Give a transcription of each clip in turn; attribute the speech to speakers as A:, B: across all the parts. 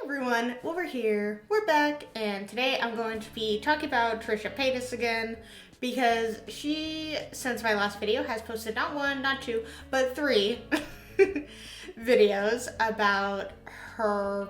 A: Everyone, over here, we're back, and today I'm going to be talking about Trisha Paytas again, because she, since my last video, has posted not one, not two, but three videos about her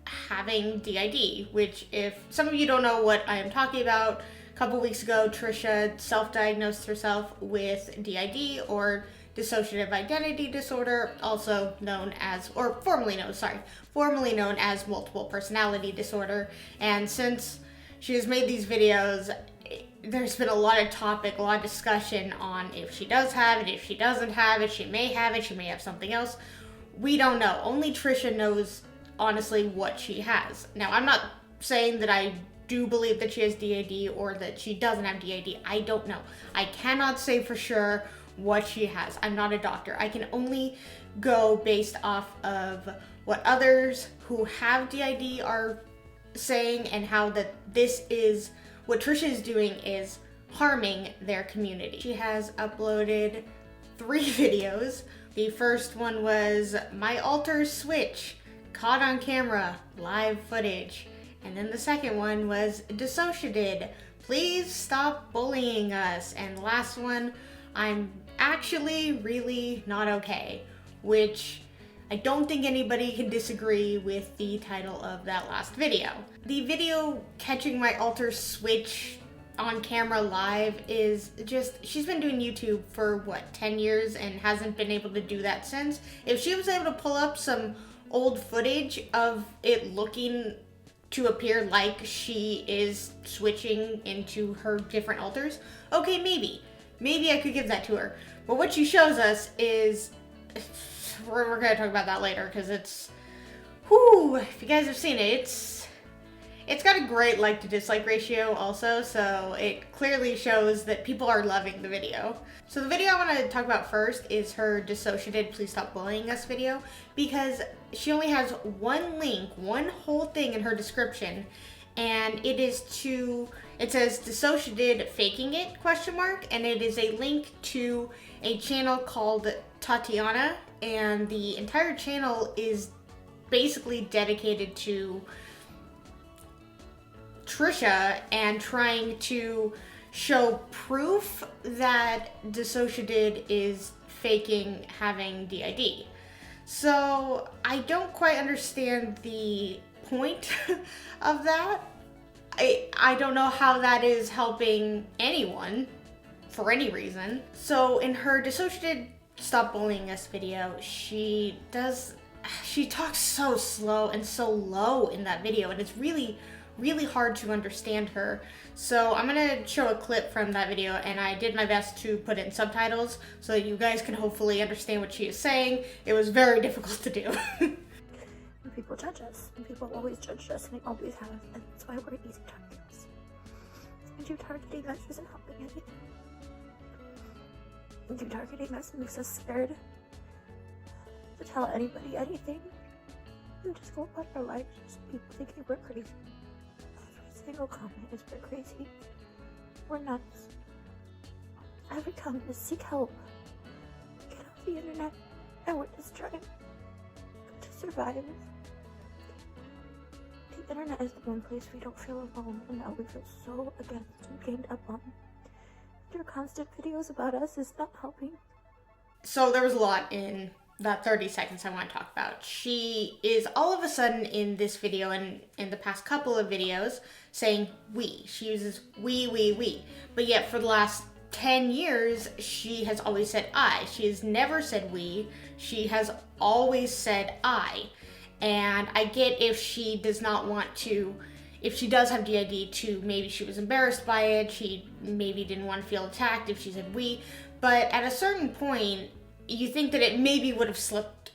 A: having DID, which, if some of you don't know what I am talking about, a couple weeks ago, Trisha self-diagnosed herself with DID, or dissociative identity disorder, also known as, or formerly known as multiple personality disorder. And since she has made these videos, there's been a lot of discussion on if she does have it, if she doesn't have it, she may have it, she may have something else. We don't know. Only Trisha knows, honestly, what she has. Now, I'm not saying that I do believe that she has DID or that she doesn't have DID. I don't know. I cannot say for sure what she has. I'm not a doctor. I can only go based off of what others who have DID are saying, and how that this is, what Trisha is doing is harming their community. She has uploaded 3 videos. The first one was my altar switch, caught on camera, live footage. And then the second one was dissociated, please stop bullying us. And the last one, I'm actually really not okay, which I don't think anybody can disagree with the title of that last video. The video catching my altar switch on camera live is just, she's been doing YouTube for what, 10 years and hasn't been able to do that since. If she was able to pull up some old footage of it looking to appear like she is switching into her different altars, okay, maybe I could give that to her. But what she shows us is, we're gonna talk about that later, because it's, whoo, if you guys have seen it, it's got a great like to dislike ratio also, so it clearly shows that people are loving the video. So the video I want to talk about first is her dissociated please stop bullying us video, because she only has one link, one whole thing in her description, and it is to, it says dissociated faking it ? And it is a link to a channel called Tatiana, and the entire channel is basically dedicated to Trisha and trying to show proof that dissociated is faking having DID. So I don't quite understand the point of that. I don't know how that is helping anyone for any reason. So in her dissociated stop bullying us video, she talks so slow and so low in that video, and it's really hard to understand her. So I'm gonna show a clip from that video, and I did my best to put in subtitles so that you guys can hopefully understand what she is saying. It was very difficult to do.
B: And people judge us, and people always judge us, and they always have, and that's why we're easy targets. And you targeting us isn't helping anything. And you targeting us makes us scared to tell anybody anything, and just go about our lives, just people thinking we're crazy. Every single comment is we're crazy, we're nuts. Every comment is seek help, get off the internet, and we're just trying to survive. The internet is the one place we don't feel alone, and now we feel so against and gained up on. Your constant videos about us is not helping.
A: So there was a lot in that 30 seconds I want to talk about. She is all of a sudden in this video and in the past couple of videos saying we. She uses we. But yet for the last 10 years, she has always said I. She has never said we. She has always said I. And I get if she does not want to, if she does have DID, to maybe she was embarrassed by it, she maybe didn't want to feel attacked if she said we, but at a certain point, you think that it maybe would have slipped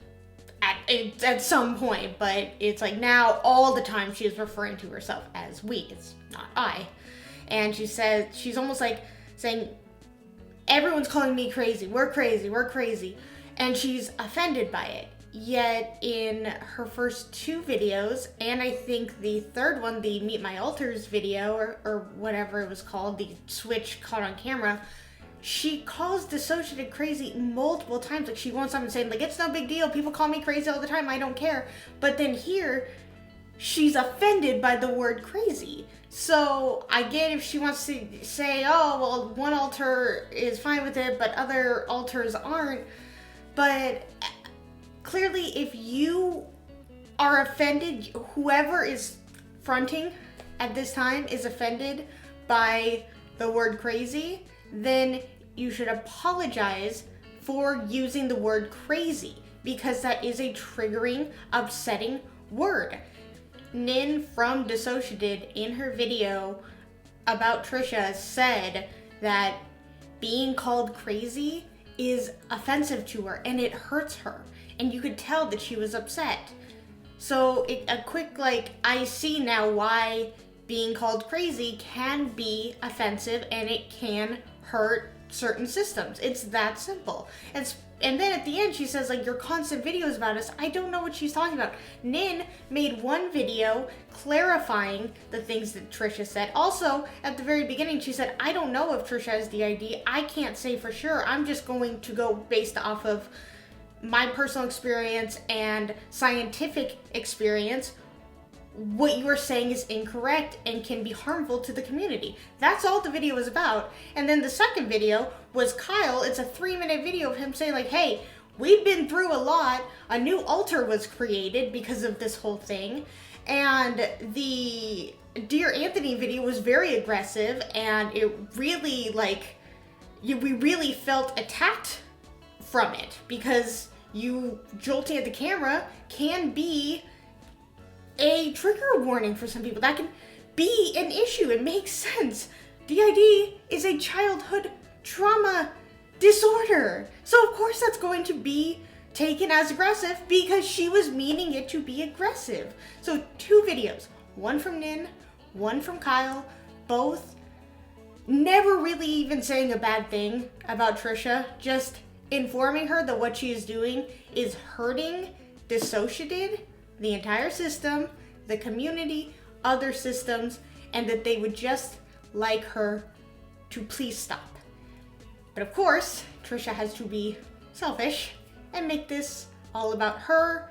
A: at some point, but it's like now all the time she is referring to herself as we, it's not I. And she says, she's almost like saying, everyone's calling me crazy, we're crazy, and she's offended by it. Yet in her first 2 videos, and I think the third one, the Meet My Altars video, or whatever it was called, the switch caught on camera, she calls dissociated crazy multiple times. Like, she won't stop and saying, like, it's no big deal. People call me crazy all the time. I don't care. But then here, she's offended by the word crazy. So I get if she wants to say, oh, well, one alter is fine with it, but other alters aren't. But clearly, if you are offended, whoever is fronting at this time is offended by the word crazy, then you should apologize for using the word crazy, because that is a triggering, upsetting word. Nin from Dissociated in her video about Trisha said that being called crazy is offensive to her and it hurts her, and you could tell that she was upset. So a quick, like, I see now why being called crazy can be offensive and it can hurt certain systems. It's that simple. And then at the end she says, like, your constant videos about us. I don't know what she's talking about. Nin made one video clarifying the things that Trisha said. Also, at the very beginning she said, I don't know if Trisha has DID. I can't say for sure. I'm just going to go based off of my personal experience and scientific experience. What you are saying is incorrect and can be harmful to the community. That's all the video was about. And then the second video was Kyle. It's a 3-minute video of him saying, like, hey, we've been through a lot. A new altar was created because of this whole thing. And the Dear Anthony video was very aggressive, and it really, like, we really felt attacked from it, because you jolting at the camera can be a trigger warning for some people. That can be an issue. It makes sense. DID is a childhood trauma disorder. So of course that's going to be taken as aggressive, because she was meaning it to be aggressive. So 2 videos, one from Nin, one from Kyle, both never really even saying a bad thing about Trisha, just informing her that what she is doing is hurting Dissociated, the entire system, the community, other systems, and that they would just like her to please stop. But of course, Trisha has to be selfish and make this all about her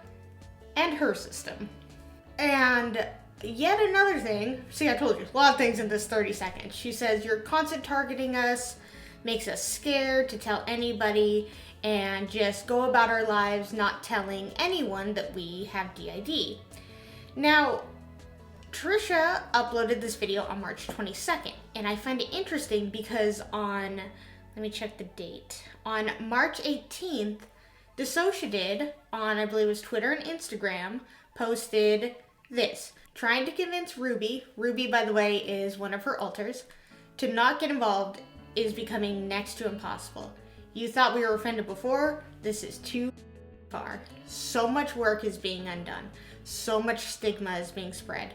A: and her system. And yet another thing, see, I told you, a lot of things in this 30 seconds. She says, you're constant targeting us, makes us scared to tell anybody, and just go about our lives not telling anyone that we have DID. Now, Trisha uploaded this video on March 22nd, and I find it interesting because on, let me check the date, on March 18th, Dissociated on, I believe it was Twitter and Instagram, posted this, trying to convince Ruby, by the way is one of her alters, to not get involved is becoming next to impossible. You thought we were offended before? This is too far. So much work is being undone. So much stigma is being spread.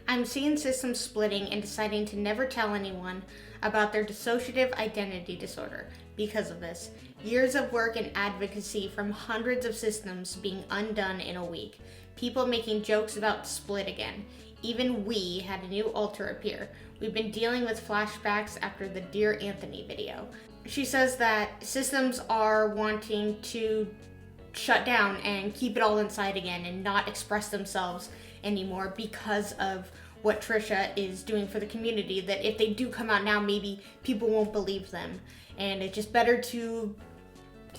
A: I'm seeing systems splitting and deciding to never tell anyone about their dissociative identity disorder because of this. Years of work and advocacy from hundreds of systems being undone in a week. People making jokes about split again. Even we had a new alter appear. We've been dealing with flashbacks after the Dear Anthony video. She says that systems are wanting to shut down and keep it all inside again and not express themselves anymore because of what Trisha is doing for the community, that if they do come out now, maybe people won't believe them. And it's just better to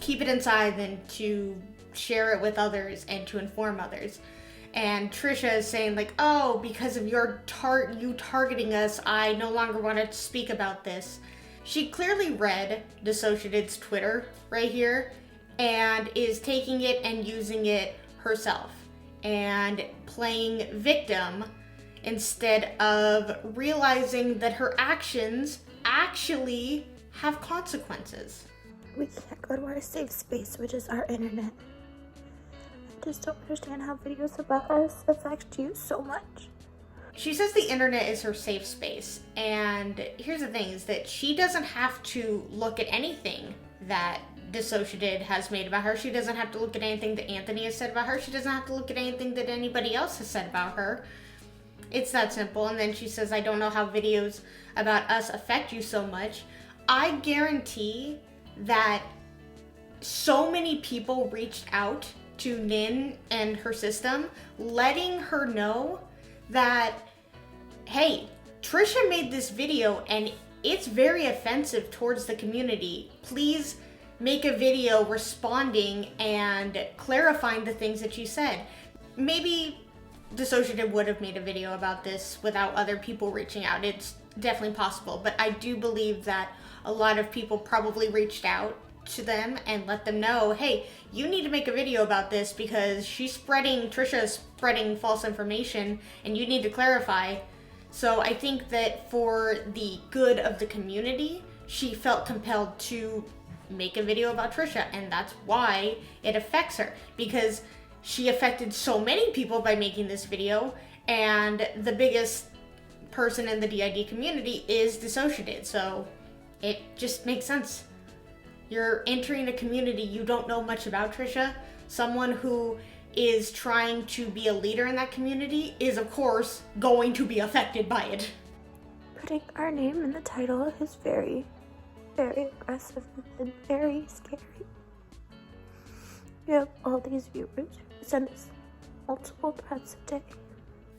A: keep it inside than to share it with others and to inform others. And Trisha is saying, like, oh, because of you targeting us, I no longer want to speak about this. She clearly read Dissociated's Twitter right here and is taking it and using it herself and playing victim instead of realizing that her actions actually have consequences.
B: We can't go to our safe space, which is our internet. I just don't understand how videos about us affect you so much.
A: She says the internet is her safe space, and here's the thing, is that she doesn't have to look at anything that Dissociated has made about her. She doesn't have to look at anything that Anthony has said about her. She doesn't have to look at anything that anybody else has said about her. It's that simple. And then she says, I don't know how videos about us affect you so much. I guarantee that so many people reached out to Nin and her system, letting her know that, hey, Trisha made this video and it's very offensive towards the community. Please make a video responding and clarifying the things that you said. Maybe Dissociative would have made a video about this without other people reaching out. It's definitely possible, but I do believe that a lot of people probably reached out to them and let them know, hey, you need to make a video about this because Trisha's spreading false information and you need to clarify. So I think that for the good of the community, she felt compelled to make a video about Trisha, and that's why it affects her, because she affected so many people by making this video, and the biggest person in the DID community is dissociated, so it just makes sense. You're entering a community you don't know much about, Trisha. Someone who is trying to be a leader in that community is, of course, going to be affected by it.
B: Putting our name in the title is very, very aggressive and very scary. We have all these viewers who send us multiple threats a day.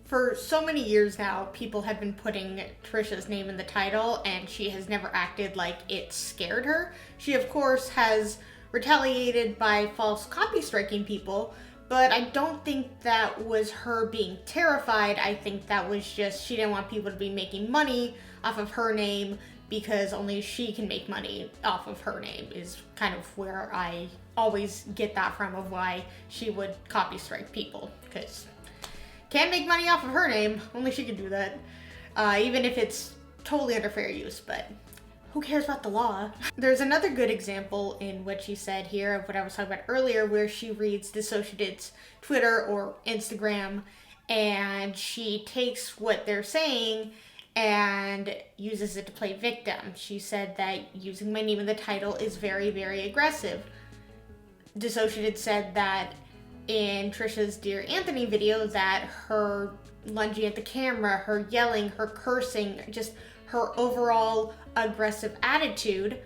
A: For so many years now, people have been putting Trisha's name in the title, and she has never acted like it scared her. She, of course, has retaliated by false copy striking people, but I don't think that was her being terrified. I think that was just she didn't want people to be making money off of her name, because only she can make money off of her name is kind of where I always get that from, of why she would copy strike people, because can't make money off of her name, only she can do that, even if it's totally under fair use, but who cares about the law? There's another good example in what she said here of what I was talking about earlier, where she reads Dissociated's Twitter or Instagram, and she takes what they're saying and uses it to play victim. She said that using my name in the title is very, very aggressive. Dissociated said that in Trisha's Dear Anthony video that her lunging at the camera, her yelling, her cursing, just her overall aggressive attitude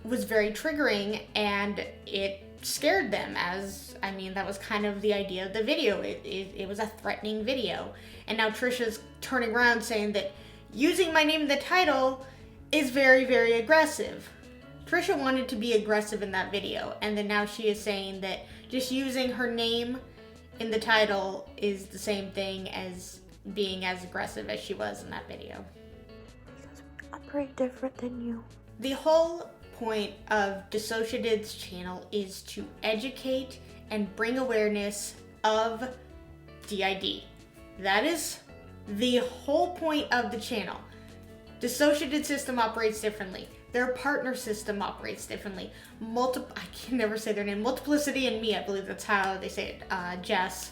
A: was very triggering, and it scared them, as, I mean, that was kind of the idea of the video. It was a threatening video. And now Trisha's turning around saying that using my name in the title is very, very aggressive. Trisha wanted to be aggressive in that video, and then now she is saying that just using her name in the title is the same thing as being as aggressive as she was in that video.
B: Because we operate different than you.
A: The whole point of Dissociated's channel is to educate and bring awareness of DID. That is the whole point of the channel. Dissociated system operates differently. Their partner system operates differently. I can never say their name. Multiplicity and Me, I believe that's how they say it. Jess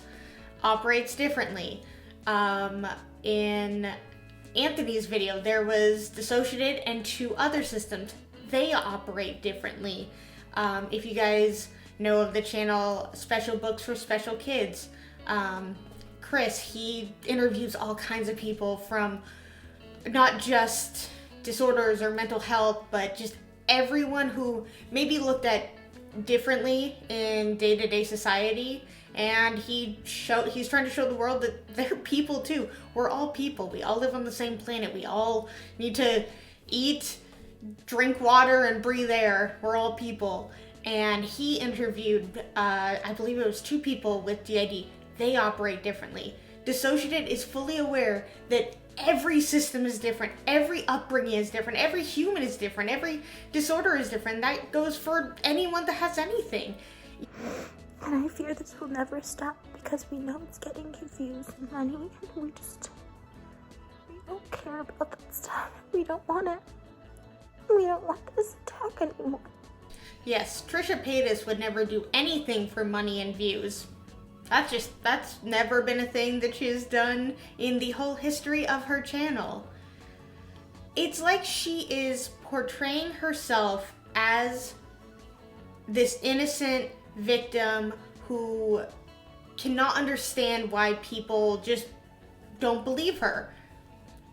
A: operates differently. In Anthony's video, there was Dissociated and 2 other systems. They operate differently. If you guys know of the channel Special Books for Special Kids, Chris, he interviews all kinds of people from not just disorders or mental health, but just everyone who maybe looked at differently in day-to-day society, and he's trying to show the world that they're people too. We're all people. We all live on the same planet. We all need to eat, drink water, and breathe air. We're all people. And he interviewed, I believe it was 2 people with DID. They operate differently. Dissociated is fully aware that every system is different, every upbringing is different, every human is different, every disorder is different. That goes for anyone that has anything.
B: And I fear this will never stop because we know it's getting confused and money, and we don't care about that stuff. We don't want it. We don't want this attack anymore.
A: Yes, Trisha Paytas would never do anything for money and views. That's never been a thing that she has done in the whole history of her channel. It's like she is portraying herself as this innocent victim who cannot understand why people just don't believe her.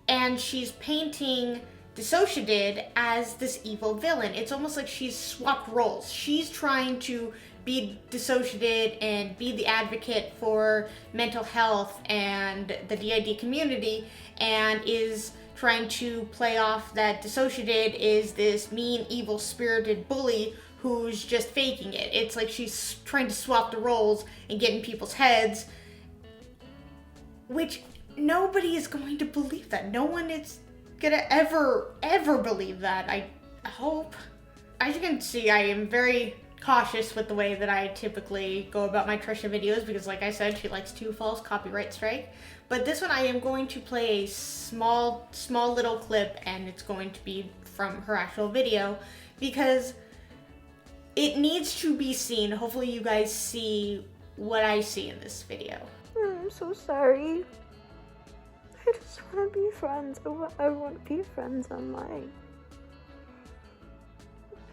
A: And she's painting Dissociated as this evil villain. It's almost like she's swapped roles. She's trying to be dissociated and be the advocate for mental health and the DID community, and is trying to play off that dissociated is this mean, evil, spirited bully who's just faking it. It's like she's trying to swap the roles and get in people's heads, which nobody is going to believe that. No one is gonna ever believe that. I hope. As you can see, I am very cautious with the way that I typically go about my Trisha videos because, like I said, she likes to false copyright strike. But this one I am going to play a small little clip, and it's going to be from her actual video because it needs to be seen. Hopefully you guys see what I see in this video.
B: I'm so sorry. I just want to be friends. I want to be friends online.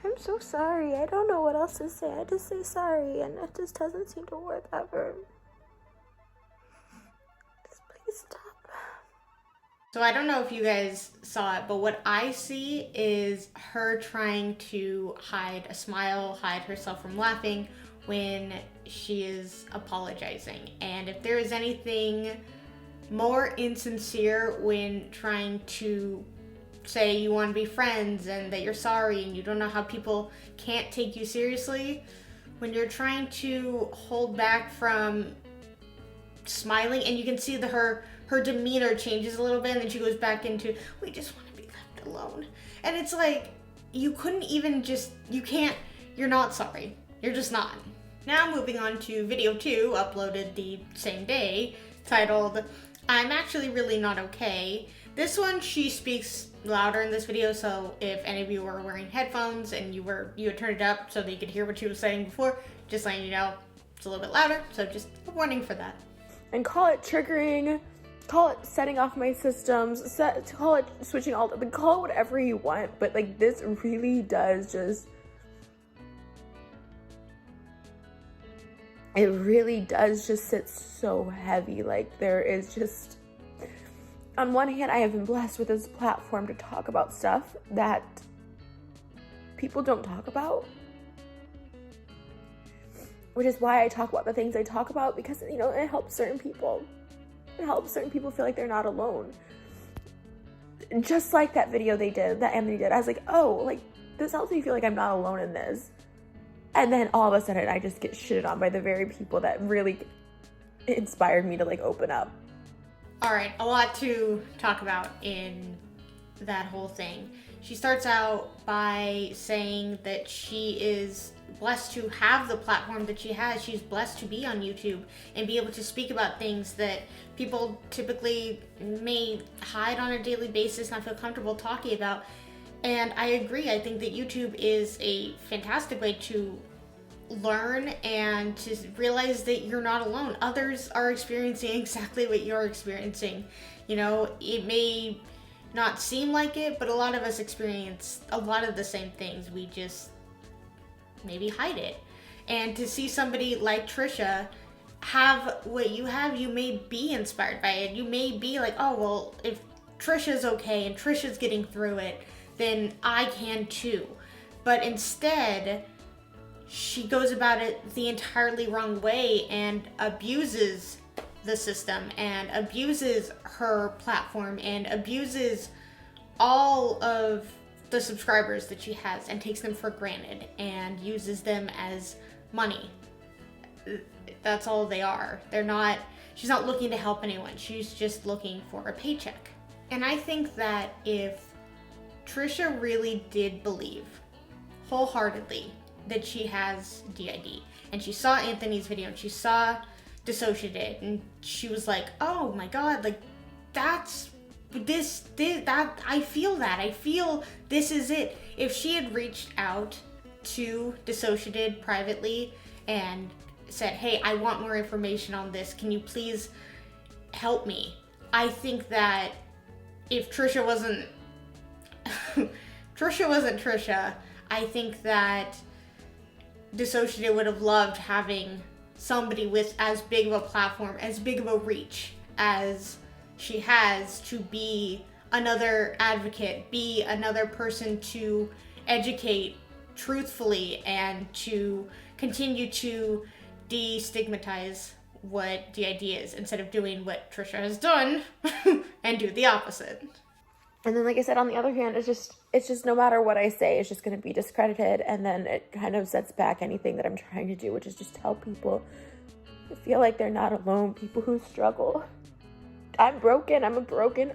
B: I'm so sorry. I don't know what else to say. I just say sorry, and it just doesn't seem to work ever. Just please stop.
A: So I don't know if you guys saw it, but what I see is her trying to hide a smile, hide herself from laughing when she is apologizing. And if there is anything more insincere when trying to say you want to be friends and that you're sorry and you don't know how people can't take you seriously, when you're trying to hold back from smiling, and you can see that her demeanor changes a little bit, and then she goes back into, we just want to be left alone. And it's like, you couldn't even just, you can't, you're not sorry. You're just not. Now moving on to video 2, uploaded the same day, titled, I'm actually really not okay. This one, she speaks louder in this video, so if any of you were wearing headphones and you had turned it up so that you could hear what she was saying before, just letting you know, it's a little bit louder, so just a warning for that.
B: And call it triggering, call it setting off my systems, call it switching all, call it whatever you want, but like this really does just, it really does just sit so heavy. Like there is just, on one hand, I have been blessed with this platform to talk about stuff that people don't talk about, which is why I talk about the things I talk about, because, you know, it helps certain people. It helps certain people feel like they're not alone. Just like that video they did, that Anthony did. I was like, oh, like, this helps me feel like I'm not alone in this. And then all of a sudden, I just get shitted on by the very people that really inspired me to, like, open up.
A: All right, a lot to talk about in that whole thing. She starts out by saying that she is blessed to have the platform that she has. She's blessed to be on YouTube and be able to speak about things that people typically may hide on a daily basis, not feel comfortable talking about. And I agree. I think that YouTube is a fantastic way to learn and to realize that you're not alone. Others are experiencing exactly what you're experiencing. You know, it may not seem like it, but a lot of us experience a lot of the same things. We just maybe hide it. And to see somebody like Trisha have what you have, you may be inspired by it. You may be like, oh, well, if Trisha's okay and Trisha's getting through it, then I can too. But instead, she goes about it the entirely wrong way and abuses the system and abuses her platform and abuses all of the subscribers that she has and takes them for granted and uses them as money. That's all they are. She's not looking to help anyone. She's just looking for a paycheck. And I think that if Trisha really did believe wholeheartedly that she has DID, and she saw Anthony's video and she saw Dissociated, and she was like, oh my god, like that's that I feel this is it. If she had reached out to Dissociated privately and said, hey, I want more information on this, can you please help me? I think that if Trisha wasn't Trisha, I think that Dissociated would have loved having somebody with as big of a platform, as big of a reach as she has, to be another advocate, be another person to educate truthfully and to continue to destigmatize what DID is instead of doing what Trisha has done and do the opposite.
B: And then, like I said, on the other hand, it's just no matter what I say, it's just going to be discredited, and then it kind of sets back anything that I'm trying to do, which is just tell people to feel like they're not alone, people who struggle. I'm broken. I'm a broken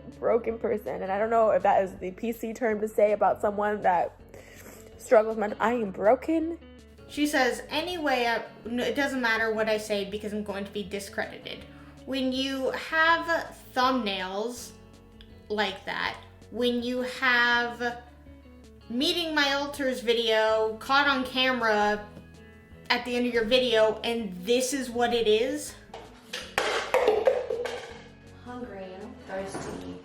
B: person, and I don't know if that is the PC term to say about someone that struggles mentally. I am broken.
A: She says, anyway, it doesn't matter what I say because I'm going to be discredited. When you have thumbnails like that, when you have meeting my alters video caught on camera at the end of your video, and this is what it is.
C: Hungry and thirsty.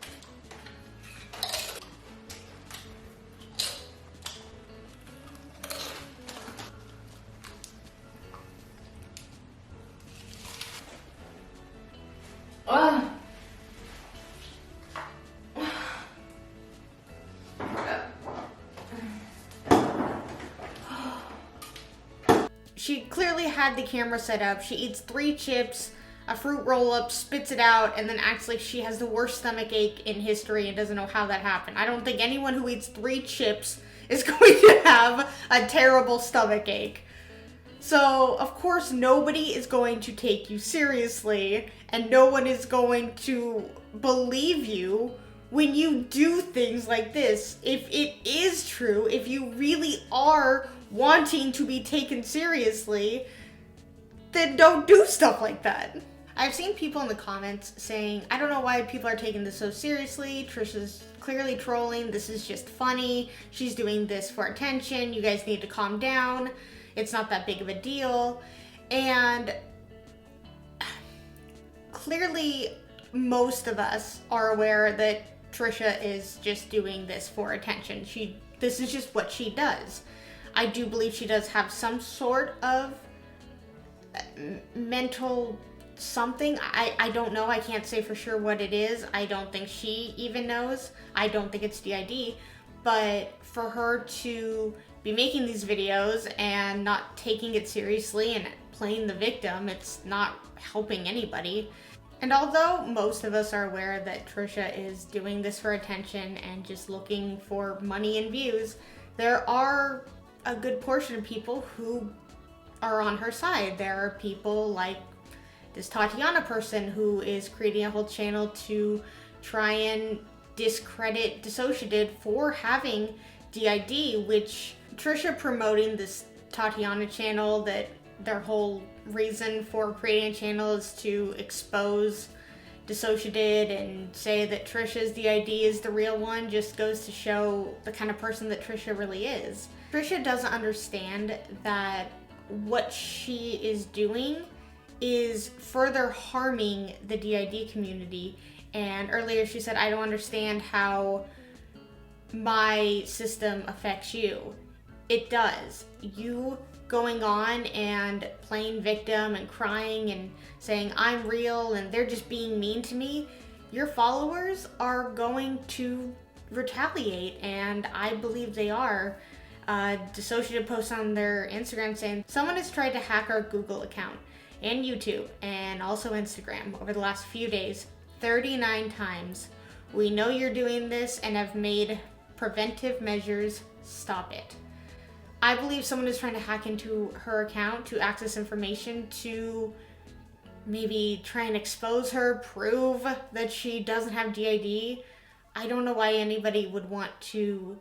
A: She clearly had the camera set up. She eats 3 chips, a fruit roll-up, spits it out, and then acts like she has the worst stomach ache in history and doesn't know how that happened. I don't think anyone who eats 3 chips is going to have a terrible stomach ache. So, of course, nobody is going to take you seriously, and no one is going to believe you when you do things like this. If it is true, if you really are wanting to be taken seriously, then don't do stuff like that. I've seen people in the comments saying, I don't know why people are taking this so seriously. Trisha's clearly trolling. This is just funny. She's doing this for attention. You guys need to calm down. It's not that big of a deal. And clearly, most of us are aware that Trisha is just doing this for attention. This is just what she does. I do believe she does have some sort of mental something. I don't know. I can't say for sure what it is. I don't think she even knows. I don't think it's DID. But for her to be making these videos and not taking it seriously and playing the victim, it's not helping anybody. And although most of us are aware that Trisha is doing this for attention and just looking for money and views, there are a good portion of people who are on her side. There are people like this Tatiana person who is creating a whole channel to try and discredit Dissociated for having DID, which Trisha promoting this Tatiana channel, that their whole reason for creating a channel is to expose Dissociated and say that Trisha's DID is the real one, just goes to show the kind of person that Trisha really is. Trisha doesn't understand that what she is doing is further harming the DID community. And earlier she said, I don't understand how my system affects you. It does. You going on and playing victim and crying and saying I'm real and they're just being mean to me, your followers are going to retaliate, and I believe they are. Dissociated posts on their Instagram saying someone has tried to hack our Google account and YouTube and also Instagram over the last few days 39 times. We know you're doing this and have made preventive measures. Stop it. I believe someone is trying to hack into her account to access information to maybe try and expose her, prove that she doesn't have DID. I don't know why anybody would want to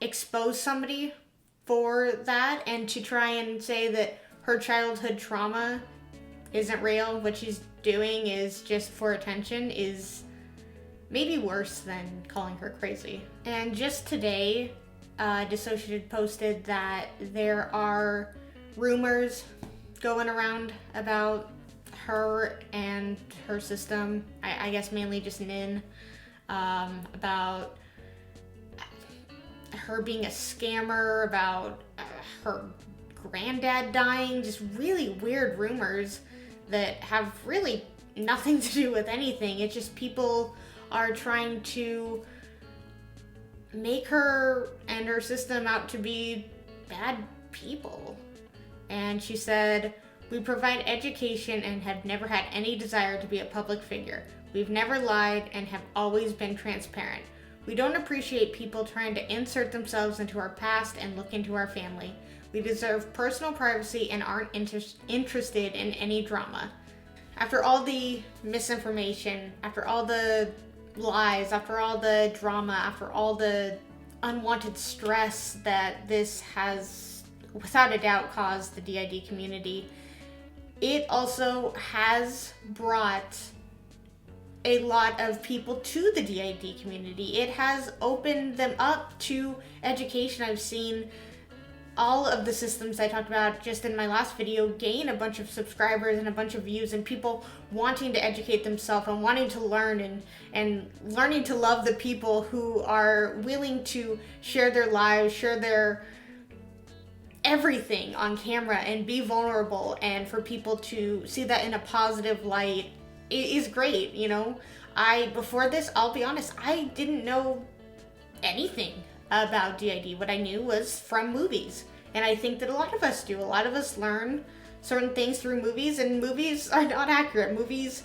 A: expose somebody for that and to try and say that her childhood trauma isn't real. What she's doing is just for attention is maybe worse than calling her crazy. And just today, Dissociated posted that there are rumors going around about her and her system, I guess mainly just Nin, about her being a scammer, about her granddad dying, just really weird rumors that have really nothing to do with anything. It's just people are trying to make her and her system out to be bad people. And she said, "We provide education and have never had any desire to be a public figure. We've never lied and have always been transparent. We don't appreciate people trying to insert themselves into our past and look into our family. We deserve personal privacy and aren't interested in any drama." After all the misinformation, after all the lies, after all the drama, after all the unwanted stress that this has without a doubt caused the DID community, it also has brought a lot of people to the DID community. It has opened them up to education. I've seen all of the systems I talked about just in my last video gain a bunch of subscribers and a bunch of views, and people wanting to educate themselves and wanting to learn and learning to love the people who are willing to share their lives, share their everything on camera and be vulnerable, and for people to see that in a positive light is great. You know, before this, I'll be honest, I didn't know anything about DID. What I knew was from movies, and I think that a lot of us do. A lot of us learn certain things through movies, and movies are not accurate. Movies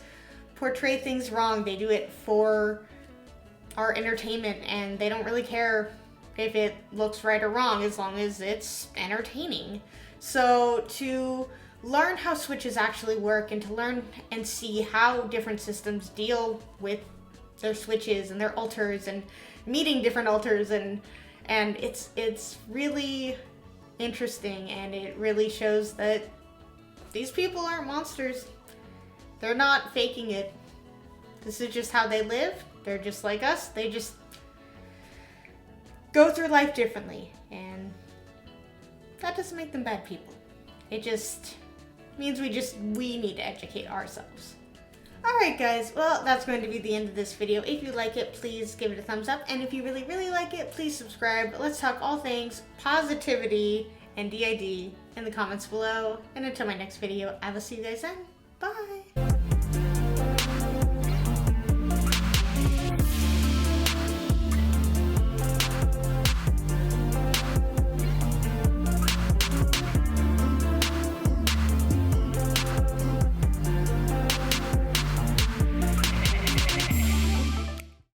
A: portray things wrong. They do it for our entertainment, and they don't really care if it looks right or wrong as long as it's entertaining. So to learn how switches actually work, and to learn and see how different systems deal with their switches and their alters and meeting different alters, and it's really interesting, and it really shows that these people aren't monsters. They're not faking it. This is just how they live. They're just like us. They just go through life differently, and that doesn't make them bad people. It just means we need to educate ourselves. Alright guys, well, that's going to be the end of this video. If you like it, please give it a thumbs up, and if you really, really like it, please subscribe. Let's talk all things positivity and DID in the comments below, and until my next video, I will see you guys then.